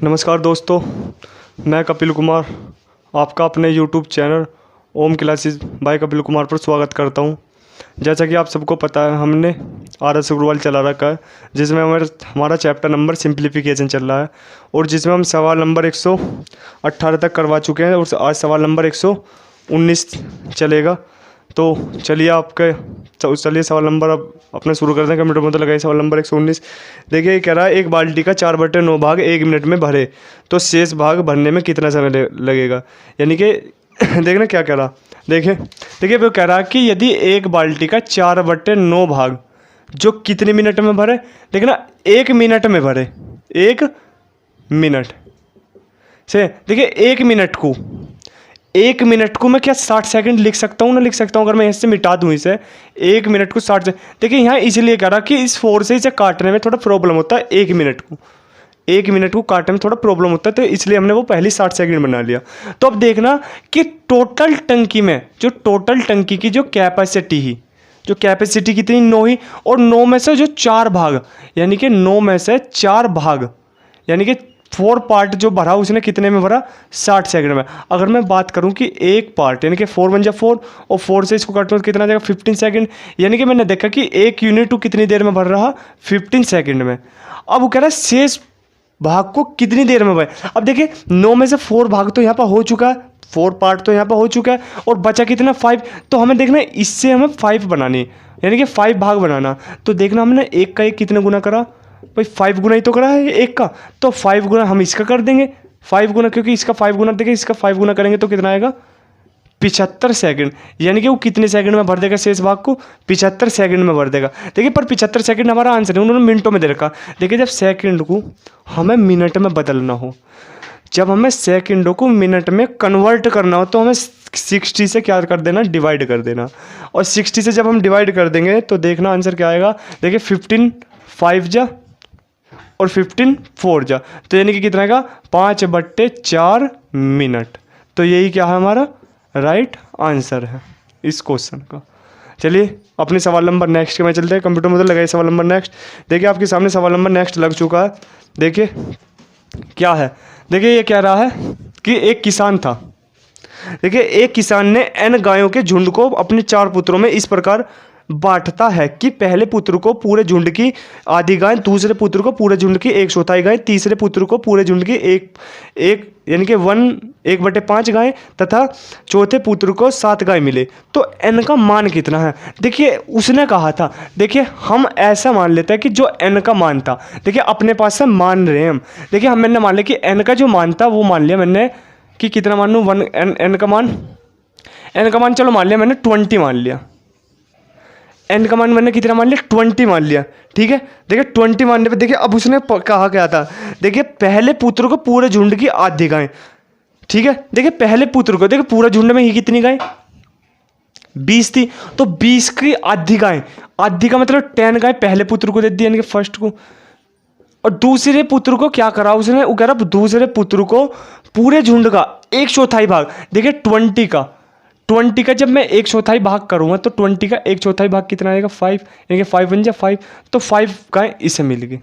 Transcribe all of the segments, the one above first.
नमस्कार दोस्तों, मैं कपिल कुमार आपका अपने YouTube channel Om classes by Kapil Kumar पर स्वागत करता हूं। जैसा कि आप सबको पता है, हमने RS अग्रवाल चला रखा है, जिसमें हमारा चैप्टर नंबर सिंप्लीफिकेशन चल रहा है और जिसमें हम सवाल नंबर 118 तक करवा चुके हैं और आज सवाल नंबर 119 चलेगा। तो चलिए सवाल नंबर अब अपना शुरू करते हैं। कंप्यूटर में तो लगाइए सवाल नंबर 119। देखिए, क्या रहा है, एक बाल्टी का 4/9 भाग 1 मिनट में भरे तो शेष भाग भरने में कितना समय लगेगा। यानी कि देखना क्या कह रहा, देखिए वो कह रहा है कि यदि एक बाल्टी का 4/9 भाग जो कितने मिनट में भरे, देखना 1 मिनट में भरे, 1 मिनट से। देखिए 1 मिनट को मैं क्या 60 सेकंड लिख सकता हूँ ना लिख सकता हूँ। अगर मैं इससे मिटा दूँ इसे 1 मिनट को 60 से, देखिए यहाँ इसलिए कह रहा कि इस 4 से इसे काटने में थोड़ा प्रॉब्लम होता है। 1 मिनट को काटने में थोड़ा प्रॉब्लम होता है, तो इसलिए हमने वो पहले 60 सेकंड बना लिया। तो अब देखना कि टोटल टंकी की जो कैपेसिटी कितनी 9 ही, और 9 में से जो 4 भाग, यानी कि 9 में से 4 भाग, यानी कि 4 पार्ट जो भरा उसने कितने में भरा, 60 सेकंड में। अगर मैं बात करूं कि एक पार्ट, यानी कि 4 1 जा 4 और 4 से इसको काटूं तो कितना जाएगा 15 सेकंड। यानी कि मैंने देखा कि 1 यूनिट कितनी देर में भर रहा, 15 सेकंड में। अब वो कह रहा है शेष भाग को कितनी देर में भरे। अब देखिए 9 में से 4 भाग तो यहाँ पर हो चुका है, 4 पार्ट तो यहाँ पर हो चुका है, और बचा कितना 5। तो हमें देखना है इससे हमें 5 बनानी, यानी कि 5 भाग बनाना। तो देखना हमने 1 का 1 कितने गुना करा भाई, 5 गुना ही तो करा है 1 का, तो 5 गुना हम इसका कर देंगे, 5 गुना, क्योंकि इसका 5 गुना, देखिए इसका 5 गुना करेंगे तो कितना आएगा 75 सेकंड। यानी कि वो कितने सेकंड में भर देगा शेष भाग को, 75 सेकंड में भर देगा। देखिए पर 75 सेकंड हमारा आंसर है, उन्होंने मिनटों में दे रखा। देखिए जब सेकंड को हमें मिनट में बदलना हो, जब हमें सेकंडों को मिनट में कन्वर्ट करना हो, तो हमें 60 से क्या कर देना, डिवाइड कर देना। और 60 से जब हम डिवाइड कर देंगे तो देखना आंसर क्या आएगा। देखिए 15 5 जा और 15 4 जा, तो यानी कि कितना आएगा 5/4 मिनट। तो यही क्या है, हमारा राइट आंसर है इस क्वेश्चन का। चलिए अपने सवाल नंबर नेक्स्ट में चलते हैं। कंप्यूटर में तो लगाइए सवाल नंबर नेक्स्ट। देखिए आपके सामने सवाल नंबर नेक्स्ट लग चुका है। देखिए क्या है, देखिए ये कह रहा है कि एक किसान था। देखिए एक किसान ने n गायों के झुंड को अपने 4 पुत्रों में इस प्रकार बांटता है कि पहले पुत्र को पूरे झुंड की आधी गाय, दूसरे पुत्र को पूरे झुंड की 1/4 गाय, तीसरे पुत्र को पूरे झुंड की एक यानी कि 1/5 गाय तथा चौथे पुत्र को 7 गाय मिले, तो n का मान कितना है। देखिए उसने कहा था, देखिए हम ऐसा मान लेते हैं कि जो n का मान था, देखिए अपने पास से मान रहे हैं हम। देखिए मैंने मान लिया कि n का जो मान था वो मान लिया मैंने कि कितना मान लूँ, n का मान चलो मान लिया मैंने 20 मान लिया। n का मान मैंने कितना मान लिया, 20 मान लिया, ठीक है। देखिए 20 मानने पे देखिए अब उसने कहा क्या था, देखिए पहले पुत्र को पूरे झुंड की आधी गाय, ठीक है। देखिए पहले पुत्र को, देखिए पूरे झुंड में ही कितनी गाय 20 थी, तो 20 की आधी गाय, आधी का मतलब 10 गाय पहले पुत्र को दे दी, यानी कि फर्स्ट को। और दूसरे पुत्र को क्या करा उसने, वो कह रहा दूसरे पुत्र को पूरे झुंड का 1/4 भाग, देखिए 20 का जब मैं 1/4 भाग करूंगा तो 20 का 1/4 भाग कितना आएगा 5, यानी कि 5 बन जा 5, तो 5 गाय इसे मिल गई,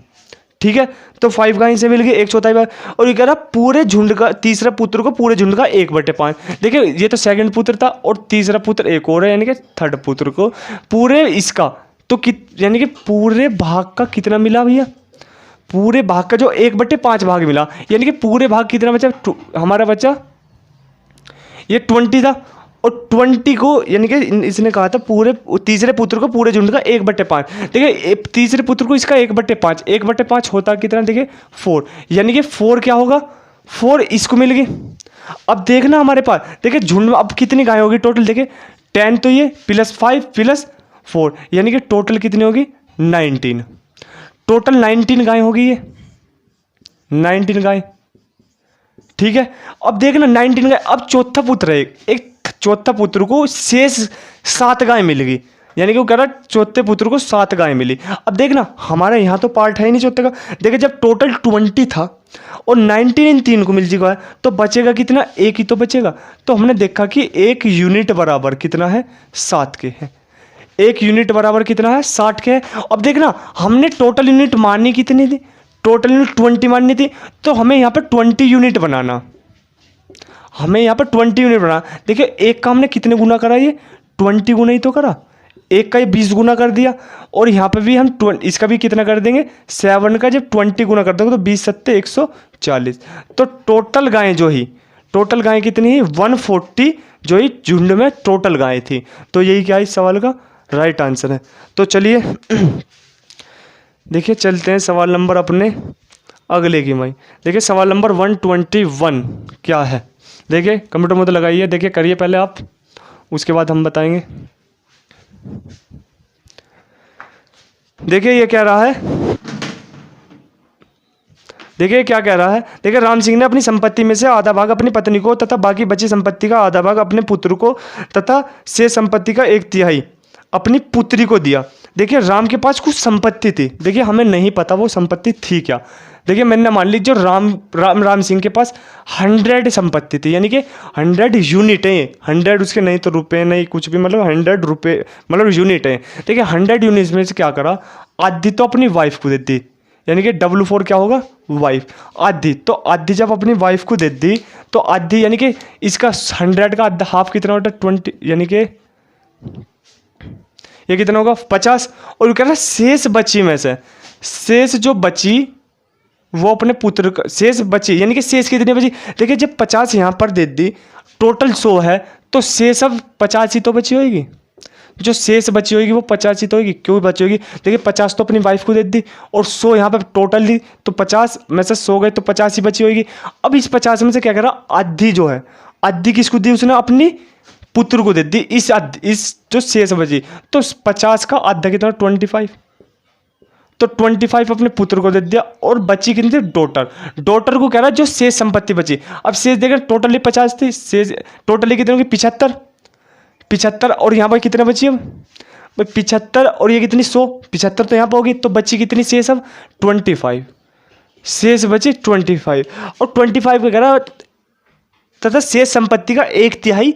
ठीक है। तो 5 गाय इसे मिल गई 1/4 भाग। और ये कह रहा पूरे झुंड का, तीसरा पुत्र को पूरे झुंड का 1/5। देखिए ये तो सेकंड पुत्र था और तीसरा पुत्र एक और है, यानी कि थर्ड पुत्र को पूरे इसका तो यानी कि पूरे भाग का कितना मिला भैया, पूरे भाग का जो 1/5 भाग मिला, यानी कि पूरे भाग कितना बचा, हमारा बचा ये 20 था। और 20 को यानी कि इसने कहा था पूरे तीसरे पुत्र को पूरे झुंड का 1/5। देखिए तीसरे पुत्र को इसका 1/5 होता कितना, देखिए 4, यानी कि 4 क्या होगा, 4 इसको मिल गई। अब देखना हमारे पास, देखिए झुंड में अब कितनी गाय होगी टोटल, देखिए 10 तो ये +5 +4, यानी कि टोटल कितनी होगी 19, टोटल 19 गाय होगी, ये 19 गाय, ठीक है। अब देखना 19 गाय, अब चौथा पुत्र है, एक चौथा पुत्र को शेष 7 गाय मिल गई, यानी कि वो कह रहा चौथे पुत्र को 7 गाय मिली। अब देखना हमारा यहाँ तो पार्ट है ही नहीं चौथे का। देखिए जब टोटल 20 था और 19 इन 3 को मिल जाएगा तो बचेगा कितना, 1 ही तो बचेगा। तो हमने देखा कि 1 यूनिट बराबर कितना है 7 के है, 1 यूनिट बराबर कितना है 60 के है। अब देखना हमने टोटल यूनिट मानी कितनी थी, टोटल यूनिट 20 माननी थी, तो हमें यहाँ पर 20 यूनिट बनाना, हमें यहाँ पर 20 यूनिट बनाना। देखिए एक का हमने कितने गुना करा, ये 20 गुना ही तो करा, एक का ये 20 गुना कर दिया, और यहाँ पे भी हम इसका भी कितना कर देंगे 7 का जब 20 गुना कर दोगे तो 20 सत्ते 140। तो टोटल गायें जो ही, टोटल गायें कितनी ही 140 जो ही झुंड में टोटल गायें थी। तो यही क्या है इस सवाल का राइट आंसर है। तो चलिए देखिए चलते हैं सवाल नंबर अपने अगले की माई। देखिए सवाल नंबर 121 क्या है, देखिए कंप्यूटर में तो लगाइए, देखिए करिए पहले आप, उसके बाद हम बताएंगे। देखिए ये क्या रहा है, देखिए क्या कह रहा है। देखिए राम सिंह ने अपनी संपत्ति में से आधा भाग अपनी पत्नी को तथा बाकी बची संपत्ति का आधा भाग अपने पुत्र को तथा शेष संपत्ति का 1/3 अपनी पुत्री को दिया। देखिए राम के पास कुछ संपत्ति थी, देखिए हमें नहीं पता वो संपत्ति थी क्या। देखिए मैंने मान ली जो राम सिंह के पास 100 संपत्ति थी, यानी कि 100 यूनिट है, 100 उसके नहीं तो रुपए नहीं कुछ भी, मतलब 100 रुपए मतलब यूनिट है। देखिए 100 यूनिट में से क्या करा, आधी तो अपनी वाइफ को दे दी, यानी कि W4 क्या होगा वाइफ, आधी। तो आधी जब अपनी वाइफ को दे दी तो आधी, यानी कि इसका 100 का आधा हाफ कितना होता है 20, यानी कि ये कितना होगा 50। और कह रहा शेष बची में से, शेष जो बची वो अपने पुत्र का, शेष बची यानी कि शेष कितनी बची। देखिए जब 50 यहाँ पर दे दी, टोटल 100 है, तो शेष अब 50 ही तो बची होगी, जो शेष बची होगी वो 50 ही तो होगी, क्यों बची होगी। देखिए 50 तो अपनी वाइफ को दे दी और 100 यहाँ पर टोटल दी, तो 50 में से 100 गए तो 50 ही बची होगी। अब इस 50 में से क्या करा, आधी जो है, आधी किसको दी उसने, अपनी पुत्र को दे दी। इस जो शेष बची, तो 50 का आधा कितना 25, तो 25 अपने पुत्र को दे दिया, और बची कितनी थी डॉटर को कह रहा है जो शेष संपत्ति बची। अब शेष देखा टोटली 50 थी, शेष टोटली कितने होगी 75, और यहाँ पर कितने बची अब भाई 75, और ये कितनी 100, 75 तो यहाँ पर होगी, तो बची कितनी शेष अब 25, शेष बची 25, और 25 का कह रहा तथा शेष संपत्ति का 1/3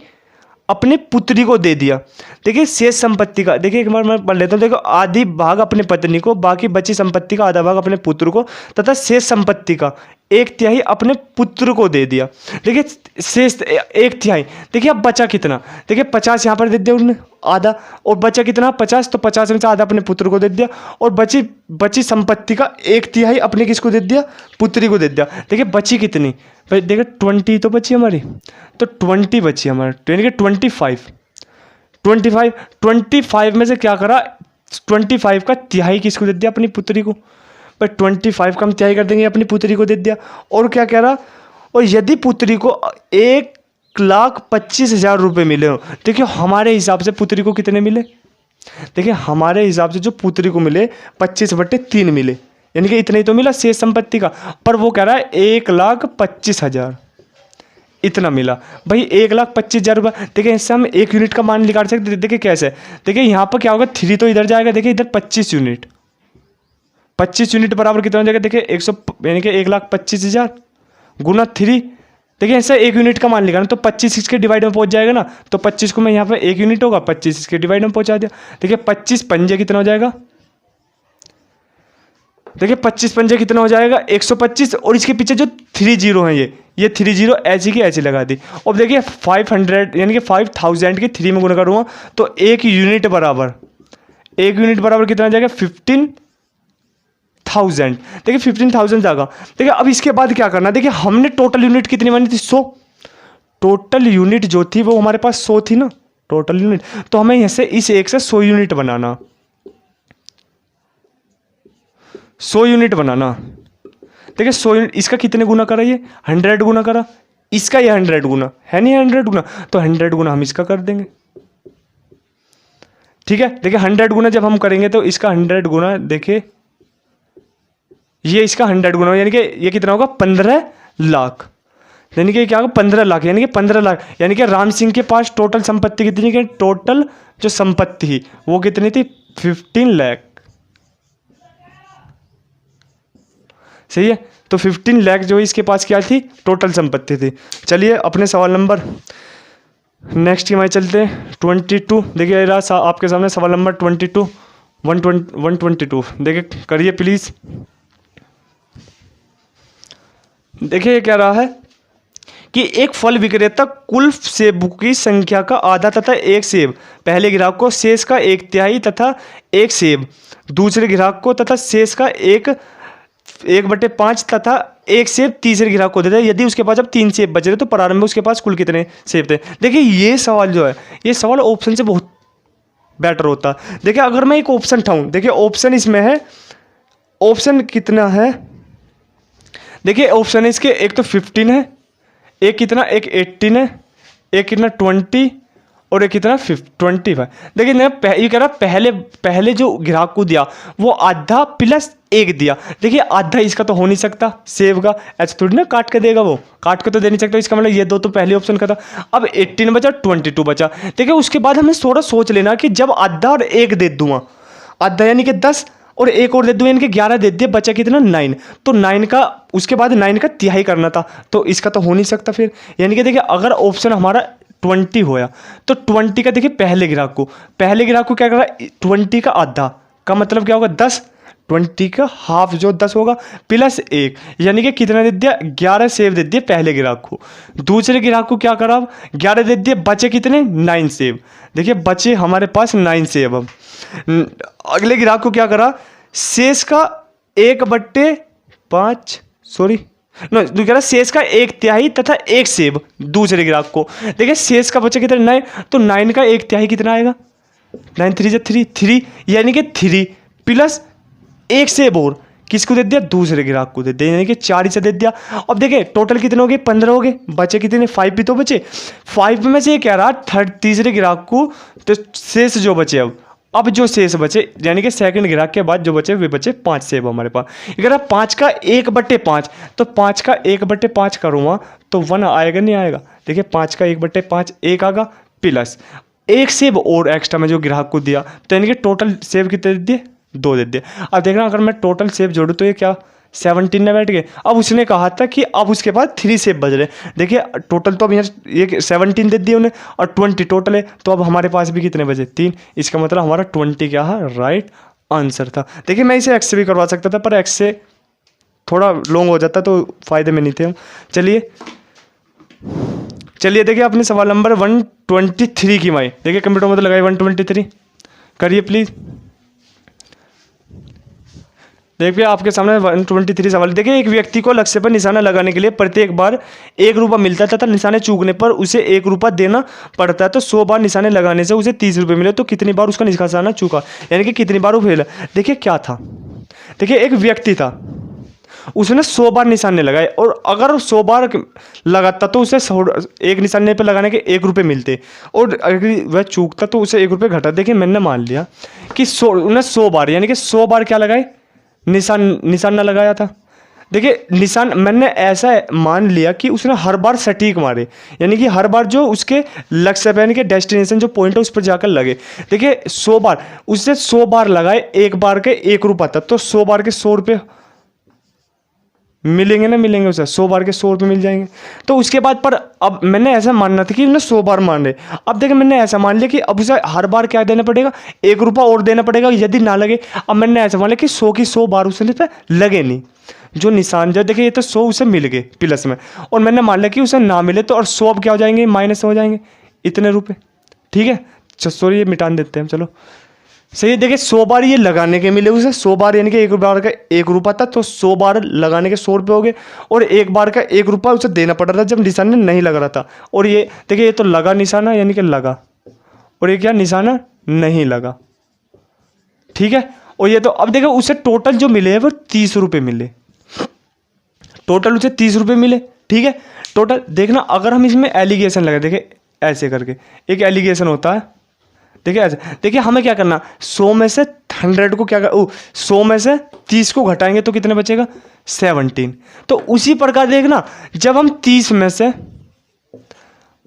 अपने पुत्री को दे दिया। देखिए शेष संपत्ति का, देखिए एक बार मैं पढ़ लेता हूँ। देखो आधी भाग अपने पत्नी को, बाकी बची संपत्ति का आधा भाग अपने पुत्र को तथा शेष संपत्ति का 1/3 अपने पुत्र को दे दिया। देखिए शेष 1/3, देखिए अब बचा कितना, देखिए 50 यहाँ पर दे दिया उन्होंने आधा, और बचा कितना 50, तो 50 में से आधा अपने पुत्र को दे दिया, और बची संपत्ति का 1/3 अपने किसको दे दिया, पुत्री को दे दिया। देखिए बची कितनी भाई, देखिए 20 तो बची हमारी, तो 20 बची हमारी, यानी कि 25 में से क्या करा, 25 का तिहाई किसको दे दिया, अपनी पुत्री को। भाई 25 का हम तिहाई कर देंगे, अपनी पुत्री को दे दिया। और क्या कह रहा, और यदि पुत्री को 1,25,000 रुपये मिले हो, देखिए हमारे हिसाब से पुत्री को कितने मिले, देखिए हमारे हिसाब से जो पुत्री को मिले 25/3 मिले, यानी कि इतना ही तो मिला शेष संपत्ति का। पर वो कह रहा है 1,25,000 इतना मिला। भाई 1,25,000 रुपये, देखिए इससे हम 1 यूनिट का मान निकाल सकते। देखिए कैसे, देखिए यहाँ पर क्या होगा 3 तो इधर जाएगा, देखिए इधर 25 यूनिट, 25 यूनिट बराबर कितना हो जाएगा, देखिए 100, यानी कि 1,25,000 गुना 3। देखिए ऐसा 1 यूनिट का मान निकालना, तो 25 इसके डिवाइड में पहुंच जाएगा ना, तो 25 को मैं यहाँ पर 1 यूनिट होगा, 25 इसके डिवाइड में पहुंचा दिया। देखिए 25 पंजे कितना हो जाएगा, देखिए 25 पंजे कितना हो जाएगा 125, और इसके पीछे जो 3 जीरो हैं ये 3 जीरो ऐसी की ऐसी लगा दी। अब देखिए 500 यानी कि 5000 के 3 में गुना करूँगा तो 1 यूनिट बराबर कितना आ जाएगा 15,000। देखिए 15,000 जाएगा। देखिए अब इसके बाद क्या करना, देखिए हमने टोटल यूनिट कितनी मानी थी 100, टोटल यूनिट जो थी वो हमारे पास 100 थी ना टोटल यूनिट, तो हमें यहाँ से इस एक से 100 यूनिट बनाना, 100 यूनिट बनाना। देखिए 100 यूनिट, इसका कितने गुना करा, ये 100 गुना करा, इसका ये 100 गुना है नहीं 100 गुना, तो 100 गुना हम इसका कर देंगे। ठीक है, देखिए 100 गुना जब हम करेंगे तो इसका 100 गुना, देखिए ये इसका 100 गुना, यानी कि ये कितना होगा 15 लाख, यानी कि क्या होगा 15 लाख, यानी कि 15 लाख, यानी कि राम सिंह के पास टोटल संपत्ति कितनी की, टोटल जो संपत्ति थी वो कितनी थी 15 लाख। सही है, तो 15 लाख जो इसके पास क्या थी टोटल संपत्ति थी। चलिए अपने सवाल नंबर नेक्स्ट की हमारे चलते हैं 22। देखिए आपके सामने सवाल नंबर 122 देखिए करिए प्लीज़। देखिए ये कह रहा है कि एक फल विक्रेता कुल सेब की संख्या का आधा तथा एक सेब पहले ग्राहक को, शेष का एक तिहाई तथा एक सेब दूसरे ग्राहक को तथा शेष का 1/5 तथा एक सेब तीसरे ग्राहक को देता है। यदि उसके पास अब 3 सेब बच रहे तो प्रारंभ में उसके पास कुल कितने सेब थे। देखिए ये सवाल जो है, ये सवाल ऑप्शन से बहुत बेटर होता। देखिए अगर मैं एक ऑप्शन उठाऊं, देखिए ऑप्शन इसमें है, ऑप्शन कितना है, देखिए ऑप्शन इसके एक तो 15 है, एक कितना, एक 18 है, एक कितना 20 और एक कितना 25। देखिए ये कह रहा पहले जो ग्राहक को दिया वो आधा प्लस 1 दिया। देखिए आधा इसका तो हो नहीं सकता, सेब का ऐसे थोड़ी ना काट के देगा, वो काट के तो दे नहीं सकता। इसका मतलब ये दो तो पहले ऑप्शन का था। अब 18 बचा, 22 बचा। देखिए उसके बाद हमें थोड़ा सोच लेना कि जब आधा और 1 दे दूंगा, आधा यानी कि 10 और 1 और दे दूँ यानी कि 11 दे दिए, बचा कितना 9। तो 9 का उसके बाद 9 का तिहाई करना था, तो इसका तो हो नहीं सकता फिर। यानी कि देखिए अगर ऑप्शन हमारा 20 होया तो 20 का देखिए पहले ग्राहक को क्या करा, 20 का आधा का मतलब क्या होगा 10, 20 का हाफ जो 10 होगा प्लस 1 यानी कि कितना दे दिया, 11 सेब दे दिए पहले ग्राहक को। दूसरे ग्राहक को क्या करा, 11 दे दिए, बचे कितने 9 सेब। देखिए बचे हमारे पास 9 सेब। अब अगले ग्राहक को क्या करा, शेष का 1/5 कह रहा शेष का 1 तिहाई तथा 1 सेब दूसरे ग्राहक को। देखिए शेष का बचा कितना 9, तो 9 का 1 तिहाई कितना आएगा, 9 3 3 यानी कि 3 प्लस 1 सेब और किसको दे दिया, दूसरे ग्राहक को दे दिया, यानी कि 4 से दे दिया। अब देखिए टोटल कितने हो गए, 15 हो गए, बचे कितने 5 भी तो बचे। 5 में से ये कह रहा तीसरे ग्राहक को, तो शेष जो बचे अब जो शेष बचे यानी कि सेकंड ग्राहक के बाद जो बचे वे बचे 5 सेब हमारे पास। अगर 5 का 1/5 तो 5 का 1/5 करूँगा तो 1 आएगा नहीं आएगा। देखिए 5 का 1/5 1 आएगा प्लस 1 सेब और एक्स्ट्रा में जो ग्राहक को दिया, तो यानी कि टोटल सेब कितने दे दिए, 2 दे दिए। अब देखना अगर मैं टोटल सेब जोड़ूँ तो ये क्या 17 में बैठ गए। अब उसने कहा था कि अब उसके बाद 3 सेब बच रहे। देखिए टोटल तो अब यहाँ ये 17 दे दिए उन्हें और 20 टोटल है, तो अब हमारे पास भी कितने बचे 3। इसका मतलब हमारा 20 क्या है, राइट आंसर था। देखिए मैं इसे एक्स से भी करवा सकता था पर एक्स से थोड़ा लॉन्ग हो जाता तो फायदे में नहीं थे हम। चलिए देखिए अपने सवाल नंबर 123 की माई देखिए कंप्यूटर में तो लगाई 123 करिए प्लीज़। देखिए आपके सामने 123 सवाल। देखिए एक व्यक्ति को लक्ष्य पर निशाना लगाने के लिए प्रत्येक बार 1 रुपया मिलता है तथा निशाने चूकने पर उसे 1 रुपया देना पड़ता है। तो 100 बार निशाने लगाने से उसे 30 रुपये मिले, तो कितनी बार उसका निशाना चूका, यानी कि कितनी बार वो फेल। देखिए क्या था, देखिए एक व्यक्ति था, उसने 100 बार निशाने लगाए और अगर 100 बार लगाता तो उसे एक निशाने पर लगाने के 1 रुपये मिलते और अगर वह चूकता तो उसे 1 रुपये घटा। देखिए मैंने मान लिया कि 100 बार यानी कि 100 बार क्या लगाए, निशान ना लगाया था। देखिए निशान मैंने ऐसा मान लिया कि उसने हर बार सटीक मारे, यानी कि हर बार जो उसके लक्ष्य पे यानी कि डेस्टिनेशन जो पॉइंट है उस पर जाकर लगे। देखिए 100 बार उससे 100 बार लगाए, एक बार के 1 रुपया था, तो 100 बार के 100 रुपये मिलेंगे ना, मिलेंगे उसे 100 बार के 100 रुपये मिल जाएंगे। तो उसके बाद पर अब मैंने ऐसा मानना था कि उन्हें 100 बार मान रहे। अब देखिए मैंने ऐसा मान लिया कि अब उसे हर बार क्या देना पड़ेगा, 1 रुपया और देना पड़ेगा यदि ना लगे। अब मैंने ऐसा मान लिया कि 100 की 100 बार उसे पे लगे नहीं, जो निशान जो देखिए ये तो 100 उसे मिल गए प्लस में, और मैंने मान लिया कि उसे ना मिले तो और 100 अब क्या हो जाएंगे, माइनस हो जाएंगे इतने रुपये। ठीक है सॉरी ये मिटान देते हैं, चलो सही है। देखिए 100 बार ये लगाने के मिले उसे, 100 बार यानी कि 1 बार का 1 रुपया था, तो 100 बार लगाने के 100 रुपये हो गए और 1 बार का 1 रुपया उसे देना पड़ रहा था जब निशाना नहीं लग रहा था। और ये देखिए ये तो लगा निशाना यानी कि लगा, और ये क्या निशाना नहीं लगा। ठीक है, और ये तो अब देखो उसे टोटल जो मिले हैं वो 30 रुपये मिले, टोटल उसे 30 रुपये मिले। ठीक है टोटल देखना, अगर हम इसमें एलिगेशन लगा, देखिए ऐसे करके एक एलिगेशन होता है। देखिए ऐसे, देखिए हमें क्या करना, 100 में से 100 को क्या 100 में से 30 को घटाएंगे तो कितने बचेगा 17। तो उसी प्रकार देखना जब हम 30 में से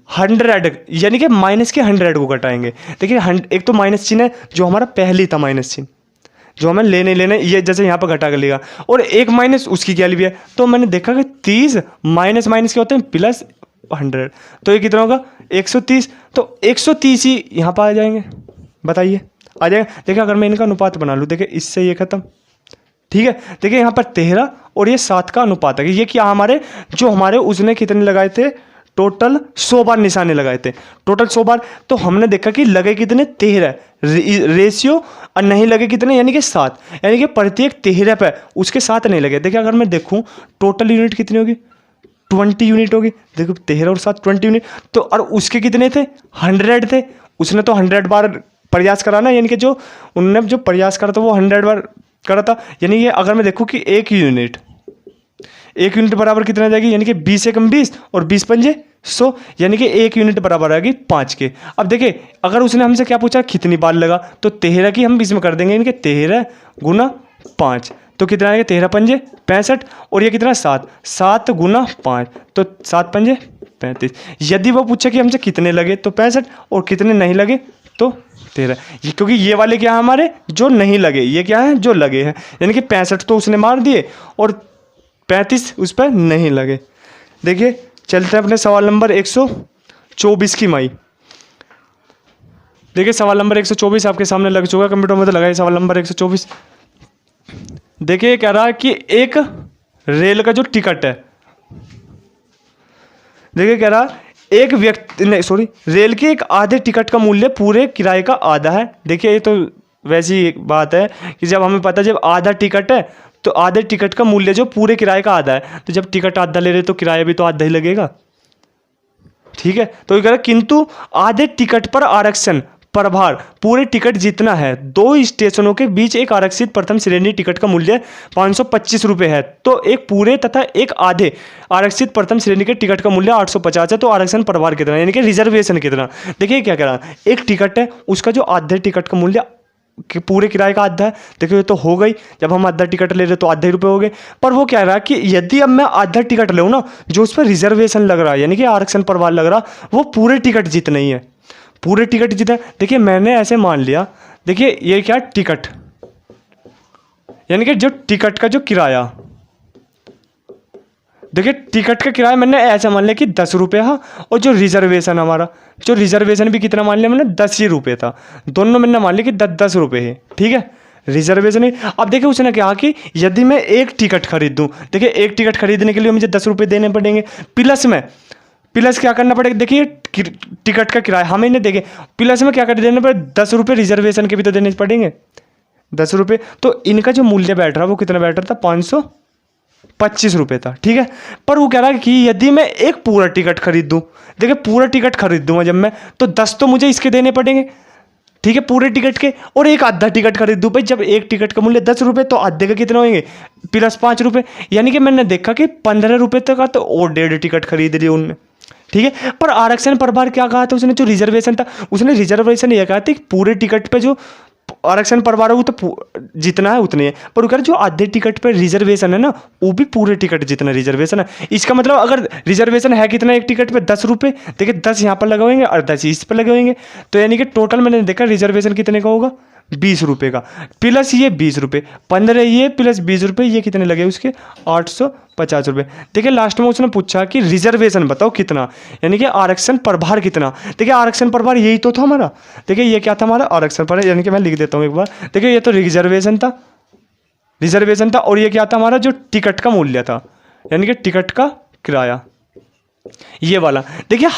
100 यानी कि माइनस के 100 को घटाएंगे। देखिए एक तो माइनस चिन्ह है जो हमारा पहली था, माइनस चिन्ह जो हमें लेने ये जैसे यहाँ पर घटा कर लेगा, और एक माइनस उसकी क्या भी है। तो मैंने देखा कि 30 माइनस माइनस क्या होते हैं प्लस 100, तो ये कितना होगा 130। तो 130 ही यहाँ पर आ जाएंगे, बताइए आ जाएगा। देखिए अगर मैं इनका अनुपात बना लूँ, देखिए इससे ये खत्म, ठीक है। देखिए यहाँ पर 13 और ये 7 का अनुपात है। ये क्या हमारे जो हमारे उसने कितने लगाए थे, टोटल 100 बार निशाने लगाए थे, टोटल 100 बार। तो हमने देखा कि लगे कितने 13 रेशियो, और नहीं लगे कितने यानी कि 7, यानी कि प्रत्येक 13 पे उसके 7 नहीं लगे। देखिए अगर मैं देखूँ टोटल यूनिट कितनी होगी, 20 यूनिट होगी। देखो 13 और 7 20 यूनिट। तो और उसके कितने थे, 100 थे। उसने तो 100 बार प्रयास करा ना, यानी कि जो उन्होंने जो प्रयास करा था वो 100 बार करा था। यानी ये अगर मैं देखूँ कि एक यूनिट बराबर कितना आ जाएगी, यानी कि 20 एकम 20 और 20 पंजे 100, यानी कि एक यूनिट बराबर आएगी 5 के। अब देखिए अगर उसने हमसे क्या पूछा कितनी बार लगा, तो 13 की हम इसमें कर देंगे, यानी कि 13 गुना 5, तो कितना आएगा, 13 पंजे 65, और ये कितना 7 गुना 5, तो 7 पंजे 35। यदि वो पूछे कि हमसे कितने लगे तो 65, और कितने नहीं लगे तो 13। क्योंकि ये वाले क्या है हमारे जो नहीं लगे, ये क्या है जो लगे हैं, यानी कि 65 तो उसने मार दिए और 35 उस पर नहीं लगे। देखिए चलते हैं अपने सवाल नंबर 124 की माई। देखिए सवाल नंबर 124 आपके सामने लग चुका है, कंप्यूटर में तो लगा है सवाल नंबर 124। देखिए कह रहा है कि एक रेल का जो टिकट है, देखिए कह रहा एक व्यक्ति नहीं सॉरी रेल के एक आधे टिकट का मूल्य पूरे किराए का आधा है। देखिए ये तो वैसी एक बात है कि जब हमें पता है जब आधा टिकट है तो आधे टिकट का मूल्य जो पूरे किराए का आधा है, तो जब टिकट आधा ले रहे तो किराया भी तो आधा ही लगेगा, ठीक है। तो ये कह रहा किंतु आधे टिकट पर आरक्षण प्रभार पूरे टिकट जितना है, 2 स्टेशनों के बीच एक आरक्षित प्रथम श्रेणी टिकट का मूल्य 525 रुपये है, तो एक पूरे तथा एक आधे आरक्षित प्रथम श्रेणी के टिकट का मूल्य 850 है, तो आरक्षण प्रभार कितना यानी कि रिजर्वेशन कितना। देखिए क्या कह रहा है, एक टिकट है उसका जो आधे टिकट का मूल्य कि पूरे किराए का आधा है। देखिए तो हो गई, जब हम आधा टिकट ले रहे तो आधे रुपये हो गए। पर वो कह रहा है कि यदि अब मैं आधा टिकट लूँ ना, जो उस पर रिजर्वेशन लग रहा है यानी कि आरक्षण प्रभार लग रहा, वो पूरे टिकट जितना ही है, पूरे टिकट जितना। देखिए मैंने ऐसे मान लिया, देखिए ये क्या टिकट यानी कि जो टिकट का जो किराया, देखिए टिकट का किराया मैंने ऐसा मान लिया कि 10 रुपये है, और जो रिजर्वेशन हमारा जो रिजर्वेशन भी कितना मान लिया मैंने 10 ही रुपये था, दोनों मैंने मान लिया कि 10 रुपये है, ठीक है रिजर्वेशन ही। अब देखिए उसने कहा कि यदि मैं एक टिकट खरीदूँ, देखिए एक टिकट खरीदने के लिए मुझे 10 रुपये देने पड़ेंगे, प्लस क्या करना पड़ेगा, देखिए टिकट का किराया हमें नहीं देंगे, प्लस में क्या कर देना पड़ेगा 10 रुपये रिजर्वेशन के भी तो देने पड़ेंगे 10 रुपये। तो इनका जो मूल्य बैठ रहा वो कितना बैठ रहा था 525 रुपये था, ठीक है। पर वो कह रहा है कि यदि मैं एक पूरा टिकट खरीद दूँ, देखिए पूरा टिकट खरीद दूँगा जब मैं, तो 10 तो मुझे इसके देने पड़ेंगे, ठीक है पूरे टिकट के, और एक आधा टिकट खरीद दूँ भाई, जब एक टिकट का मूल्य 10 रुपये तो आधे का कितना होंगे प्लस 5 रुपये, यानी कि मैंने देखा कि 15 रुपये तक का तो और 1.5 टिकट खरीद लिया उनने, ठीक है। पर आरक्षण प्रभार क्या कहा था उसने, जो रिजर्वेशन था उसने रिजर्वेशन ये कहा था कि पूरे टिकट पे जो आरक्षण प्रभार है वो तो जितना है उतने है, पर वो कह रहे जो आधे टिकट पे रिजर्वेशन है ना वो भी पूरे टिकट जितना रिजर्वेशन है। इसका मतलब अगर रिजर्वेशन है कितना एक टिकट पे 10 रुपये, देखिए 10 यहाँ पर लगाएंगे और 10 इस पर लगाएंगे, तो यानी कि टोटल मैंने देखा रिजर्वेशन कितने का होगा 20 रुपये का, प्लस ये 20 रुपये, 15 ये प्लस 20 रुपये, ये कितने लगे उसके 850 रुपये। देखिए लास्ट में उसने पूछा कि रिजर्वेशन बताओ कितना, यानी कि आरक्षण प्रभार कितना। देखिए आरक्षण प्रभार यही तो था हमारा, देखिए ये क्या था हमारा आरक्षण प्रभार, यानी कि मैं लिख देता हूँ एक बार। देखिए ये तो रिजर्वेशन था, और ये क्या था हमारा जो टिकट का मूल्य था, यानी कि टिकट का किराया ये वाला। देखिए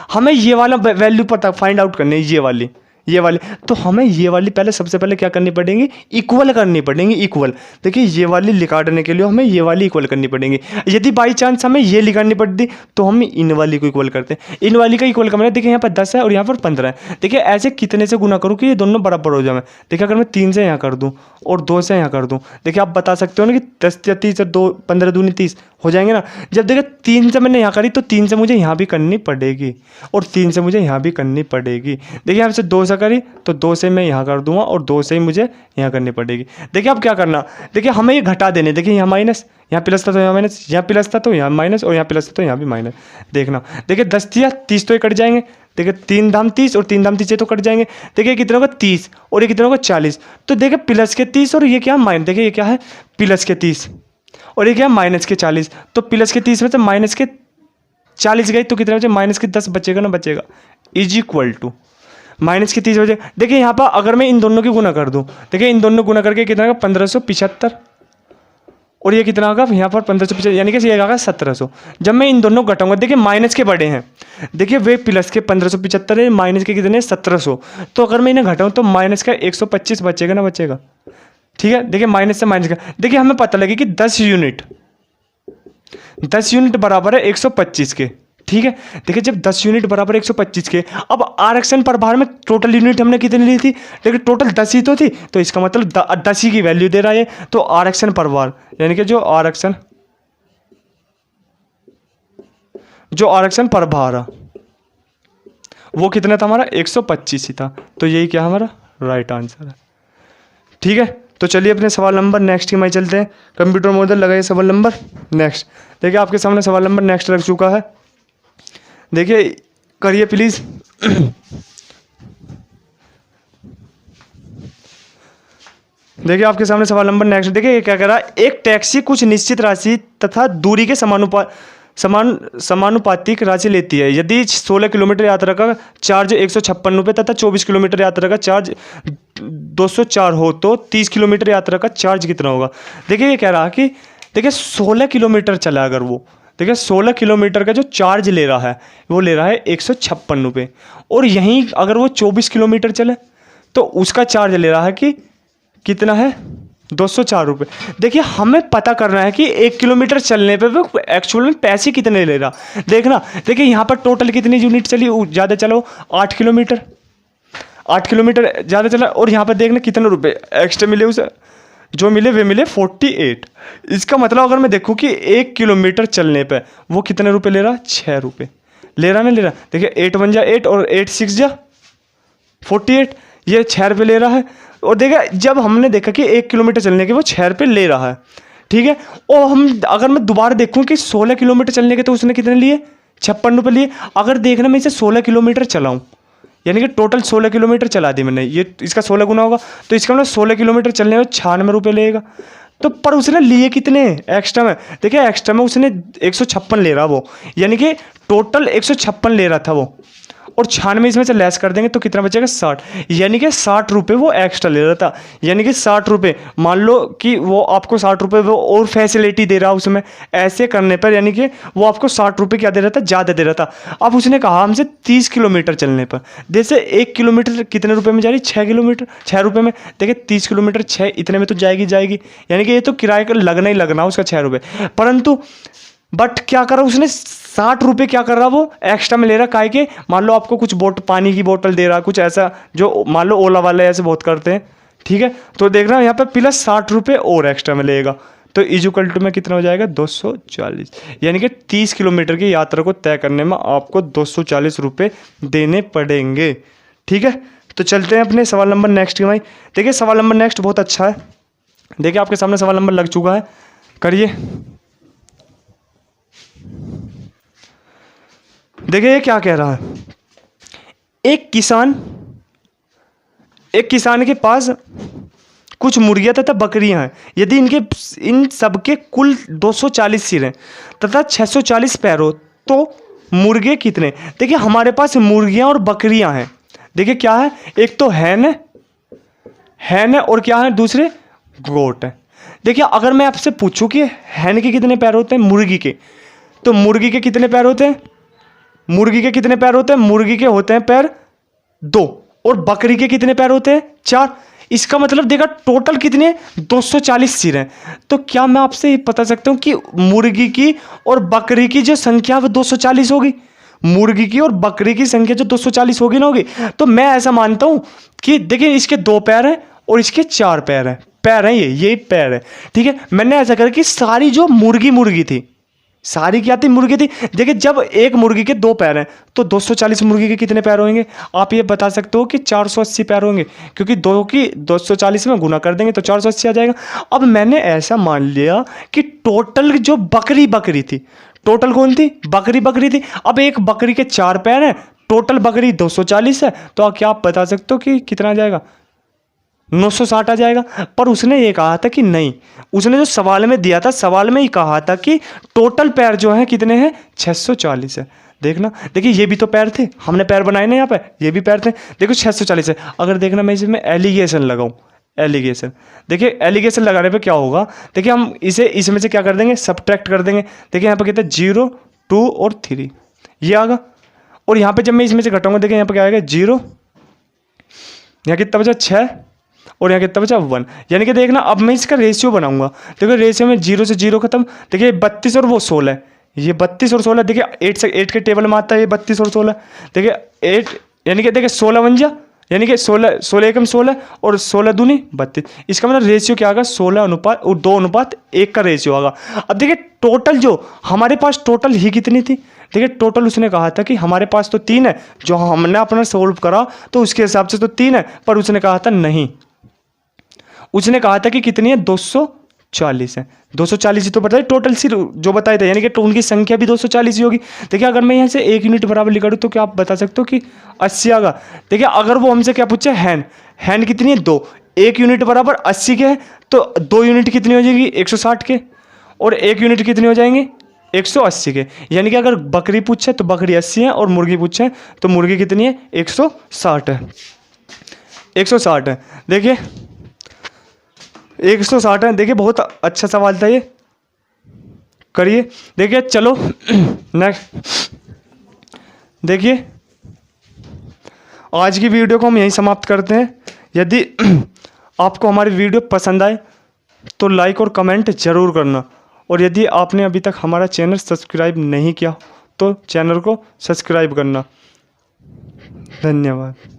हमें ये वाला वैल्यू पता फाइंड आउट करनी है, ये वाली तो हमें ये वाली पहले सबसे पहले क्या करनी पड़ेगी, इक्वल करनी पड़ेंगी, इक्वल। देखिए ये वाली निकालने के लिए हमें ये वाली इक्वल करनी पड़ेंगी। यदि बाई चांस हमें ये निकालनी पड़ती तो हम इन वाली को इक्वल करते हैं, इन वाली का इक्वल करना। देखिए यहाँ पर 10 है और यहाँ पर 15 है, देखिए ऐसे कितने से गुना करूँ कि ये दोनों बराबर हो जाए। देखिए अगर मैं 3 से यहाँ कर दूँ और 2 से यहाँ कर दूँ, देखिए आप बता सकते हो ना कि 10 या 30 और 2 15 दूनी 30 हो जाएंगे ना। जब देखिए 3 से मैंने यहाँ करी तो 3 से मुझे यहाँ भी करनी पड़ेगी और 3 से मुझे यहाँ भी करनी पड़ेगी। देखिए यहाँ से 2 से करी तो 2 से मैं यहाँ कर दूंगा और 2 से ही मुझे यहाँ करनी पड़ेगी। देखिए अब क्या करना, देखिए हमें ये घटा देने, देखिए यहाँ माइनस, यहाँ प्लस था तो यहाँ माइनस, यहाँ प्लस था तो यहाँ माइनस, और यहाँ प्लस था तो यहाँ भी माइनस। देखना देखिए 10 या 30 तो ये कट जाएंगे, देखिए 3 दाम 30 और 3 दाम 30 तो कट जाएंगे। देखिए कितने होगा 30 और ये कितने होगा 40, तो देखिए प्लस के 30 और ये क्या माइनस, देखिए ये क्या है प्लस के 30 और ये क्या माइनस के 40, तो प्लस के 30 में से माइनस के 40 गई तो कितने बचे माइनस के 10 बचेगा ना, बचेगा इज इक्वल टू माइनस के 30 बचे। देखिए यहाँ पर अगर मैं इन दोनों की गुना कर दूँ, देखिए इन दोनों गुना करके कितना 1575, और ये कितना होगा यहाँ पर 1550, यानी कि ये आएगा 1700। जब मैं इन दोनों घटाऊंगा, देखिए माइनस के बड़े हैं, देखिए वे प्लस के 1575 है, माइनस के कितने 1700। तो अगर मैं इन्हें घटाऊँ तो माइनस का 125 बचेगा ना बचेगा, ठीक है। देखिए माइनस से माइनस का, देखिए हमें पता लगे कि 10 यूनिट बराबर है 125 के, ठीक है। देखिए जब 10 यूनिट बराबर 125 के, अब आरक्षण प्रभार में टोटल यूनिट हमने कितनी ली थी, लेकिन टोटल 10 ही तो थी, तो इसका मतलब 10 ही की वैल्यू दे रहा है। तो आरक्षण प्रभार यानी कि जो आरक्षण प्रभार है वो कितना था हमारा, 125 ही था। तो यही क्या हमारा राइट आंसर है, ठीक है। तो चलिए अपने सवाल नंबर नेक्स्ट की में चलते हैं। कंप्यूटर मॉडल लगाइए सवाल नंबर नेक्स्ट। देखिए आपके सामने सवाल नंबर नेक्स्ट लग चुका है, देखिए करिए प्लीज। देखिए आपके सामने सवाल नंबर नेक्स्ट, देखिए ये क्या कह रहा है, एक टैक्सी कुछ निश्चित राशि तथा दूरी के समानुपातिक राशि लेती है। यदि 16 किलोमीटर यात्रा का चार्ज 156 रुपये तथा 24 किलोमीटर यात्रा का चार्ज 204 हो तो 30 किलोमीटर यात्रा का चार्ज कितना होगा। देखिए ये कह रहा है कि देखिए 16 किलोमीटर चला, अगर वो देखिए 16 किलोमीटर का जो चार्ज ले रहा है वो ले रहा है 156 रुपये, और यहीं अगर वो 24 किलोमीटर चले तो उसका चार्ज ले रहा है कि कितना है 204 रुपये। देखिए हमें पता करना है कि 1 किलोमीटर चलने पे वो एक्चुअल में पैसे कितने ले रहा। देखना, देखिए यहाँ पर टोटल कितनी यूनिट चली, ज़्यादा चलो 8 किलोमीटर ज़्यादा चला, और यहाँ पर देखना कितने रुपए एक्स्ट्रा मिले उसे, जो मिले वे मिले 48। इसका मतलब अगर मैं देखूँ कि 1 किलोमीटर चलने पे वो कितने रुपए ले रहा, 6 रुपये ले रहा ना ले रहा। देखिए 8 1 जा 8 और 8 6 जा 48, ये 6 रुपये ले रहा है। और देखिए जब हमने देखा कि 1 किलोमीटर चलने के वो 6 रुपये ले रहा है, ठीक है। और हम अगर मैं दोबारा देखूँ कि 16 किलोमीटर चलने के तो उसने कितने लिए, 56 रुपये लिए। अगर देखना मैं इसे 16 किलोमीटर चलाऊँ, यानी कि टोटल 16 किलोमीटर चला दी मैंने, ये इसका 16 गुना होगा, तो इसका मतलब 16 किलोमीटर चलने में 96 रुपये लेगा। तो पर उसने लिए कितने एक्स्ट्रा में, देखिए एक्स्ट्रा में उसने 156 ले रहा वो, यानी कि टोटल 156 ले रहा था वो, और 96 इसमें से लेस कर देंगे तो कितना बचेगा 60, यानी कि 60 रुपये वो एक्स्ट्रा ले रहा था। यानी कि 60 रुपये, मान लो कि वो आपको 60 रुपये वो और फैसिलिटी दे रहा उसमें, ऐसे करने पर यानी कि वो आपको 60 रुपये क्या दे रहा था, ज़्यादा दे रहा था। अब उसने कहा हमसे 30 किलोमीटर चलने पर, जैसे 1 किलोमीटर कितने रुपये में जा रही, 6 किलोमीटर 6 रुपये में। देखिए 30 किलोमीटर 6 इतने में तो जाएगी, यानी कि ये तो किराए का लगना ही लगना उसका 6 रुपये। परंतु बट क्या कर रहा उसने 60 रुपये क्या कर रहा वो एक्स्ट्रा में ले रहा, काहे के मान लो आपको कुछ पानी की बोतल दे रहा, कुछ ऐसा जो मान लो ओला वाले ऐसे बहुत करते हैं, ठीक है। तो देख रहा यहाँ पे प्लस 60 रुपये और एक्स्ट्रा में लेगा, तो इक्वल टू में कितना हो जाएगा 240, यानी कि 30 किलोमीटर की यात्रा को तय करने में आपको 240 रुपये देने पड़ेंगे, ठीक है। तो चलते हैं अपने सवाल नंबर नेक्स्ट की भाई। देखिए सवाल नंबर नेक्स्ट बहुत अच्छा है, देखिए आपके सामने सवाल नंबर लग चुका है, करिए। देखिए ये क्या कह रहा है, एक किसान के पास कुछ मुर्गियां तथा बकरियां हैं। यदि इन सब के कुल 240 सिर हैं तथा 640 पैर हो तो मुर्गे कितने। देखिए हमारे पास मुर्गियां और बकरियां हैं, देखिए क्या है, एक तो हैन है और क्या है दूसरे गोट है। देखिए अगर मैं आपसे पूछूं कि हैन के कितने पैर होते हैं मुर्गी के, तो मुर्गी के कितने पैर होते हैं, मुर्गी के कितने पैर होते हैं, मुर्गी के होते हैं पैर 2, और बकरी के कितने पैर होते हैं 4। इसका मतलब देखा टोटल कितने 240 सिर हैं। तो क्या मैं आपसे ये बता सकता हूं कि मुर्गी की और बकरी की जो संख्या वो 240 होगी, मुर्गी की और बकरी की संख्या जो 240 होगी ना होगी। तो मैं ऐसा मानता हूं कि देखिए इसके 2 पैर हैं और इसके 4 पैर हैं, ये पैर है, ठीक है। मैंने ऐसा करा कि सारी जो मुर्गी थी, सारी क्या थी, मुर्गी थी। देखिए जब एक मुर्गी के 2 पैर हैं तो 240 मुर्गी के कितने पैर होंगे, आप ये बता सकते हो कि 480 पैर होंगे, क्योंकि 2 की 240 में गुना कर देंगे तो 480 आ जाएगा। अब मैंने ऐसा मान लिया कि टोटल जो बकरी थी, टोटल कौन थी, बकरी थी। अब एक बकरी के 4 पैर हैं, टोटल बकरी 240 है, तो क्या आप बता सकते हो कि कितना आ जाएगा, 960 आ जाएगा। पर उसने ये कहा था कि नहीं, उसने जो सवाल में दिया था, सवाल में ही कहा था कि टोटल पैर जो है कितने हैं 640 है। देखना, देखिए ये भी तो पैर थे, हमने पैर बनाए ना यहाँ पे, ये भी पैर थे, देखो 640 है। अगर देखना मैं इसमें एलिगेशन लगाऊं, एलिगेशन। देखिए एलिगेशन लगाने पे क्या होगा, देखिए हम इसे इसमें से क्या कर देंगे, सब्ट्रैक्ट कर देंगे। देखिए यहाँ पे कहते हैं 0, 2 और 3, ये आगा। और यहाँ पे जब मैं इसमें से घटाऊंगा, देखिए यहाँ पे क्या आएगा 0, यहाँ कितना बचा 6 और यहाँ कितना बचा 1। यानी कि देखना अब मैं इसका रेशियो बनाऊंगा। देखो रेशियो में 0 से 0 खत्म। देखिए 32 और वो 16, ये 32 और 16, देखिए 8 से 8 के टेबल में आता है ये 32 और 16। देखिए 8 यानी कि देखिए 16 बन जा, यानी कि 16 16 एकम 16 और 16 दूनी 32। इसका मतलब रेशियो क्या आएगा, 16 अनुपात और 2 अनुपात 1 का रेशियो आएगा। अब देखिए टोटल जो हमारे पास टोटल ही कितनी थी, देखिए टोटल उसने कहा था कि हमारे पास तो 3 है, जो हमने अपना सोल्व करा तो उसके हिसाब से तो 3 है, पर उसने कहा था नहीं, उसने कहा था कि कितनी है 240 है। 240 ही तो बताइए टोटल सिर्फ जो बताए थे, यानी कि उनकी संख्या भी 240 ही होगी। देखिए अगर मैं यहाँ से 1 यूनिट बराबर लिखा दूँ तो क्या आप बता सकते हो कि 80 आएगा। देखिए अगर वो हमसे क्या पूछे हैंड कितनी है 2, 1 यूनिट बराबर 80 के है तो 2 यूनिट कितनी हो जाएगी 160 के, और 1 यूनिट कितनी हो जाएंगे 180 के। यानी कि अगर बकरी पूछे तो बकरी 80 है और मुर्गी पूछे तो मुर्गी कितनी है 160 है, 160 है। देखिए 160 है। देखिए बहुत अच्छा सवाल था ये, करिए। देखिए चलो नेक्स्ट। देखिए आज की वीडियो को हम यहीं समाप्त करते हैं। यदि आपको हमारी वीडियो पसंद आए तो लाइक और कमेंट ज़रूर करना, और यदि आपने अभी तक हमारा चैनल सब्सक्राइब नहीं किया तो चैनल को सब्सक्राइब करना। धन्यवाद।